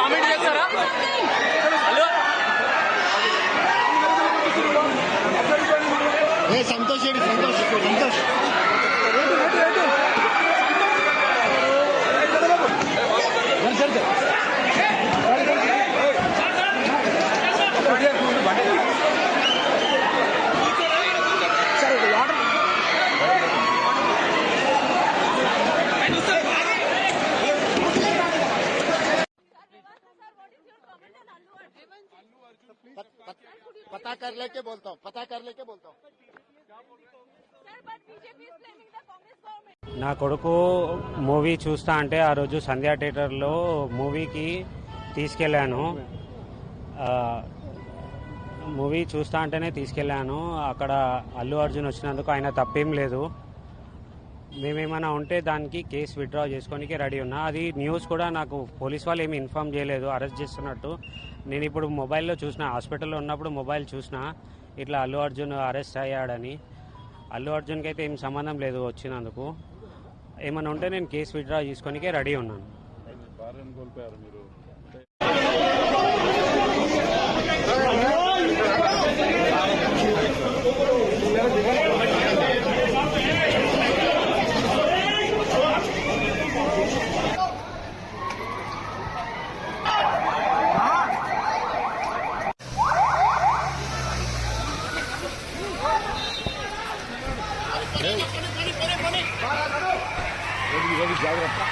Comment చేస్తారా? Hello Santosh Santosh Santosh पता कर लेके बोलता हूँ నా కొడుకు మూవీ చూస్తా అంటే ఆ రోజు సంధ్యా థియేటర్లో మూవీకి తీసుకెళ్ళాను. మూవీ చూస్తా అంటేనే తీసుకెళ్ళాను. అక్కడ అల్లు అర్జున్ వచ్చినందుకు ఆయన తప్పేం లేదు. మేమేమైనా ఉంటే దానికి కేసు విత్డ్రా చేసుకోనికి రెడీ ఉన్నా. అది న్యూస్ కూడా నాకు పోలీస్ వాళ్ళు ఏమి ఇన్ఫామ్ చేయలేదు అరెస్ట్ చేస్తున్నట్టు. నేను ఇప్పుడు మొబైల్లో చూసిన, హాస్పిటల్లో ఉన్నప్పుడు మొబైల్ చూసిన ఇట్లా అల్లు అర్జున్ అరెస్ట్ అయ్యాడని. అల్లు అర్జున్కి అయితే ఏం సంబంధం లేదు వచ్చినందుకు. ఏమైనా ఉంటే నేను కేసు విత్డ్రా చేసుకోనికే రెడీ ఉన్నాను. जागरूकता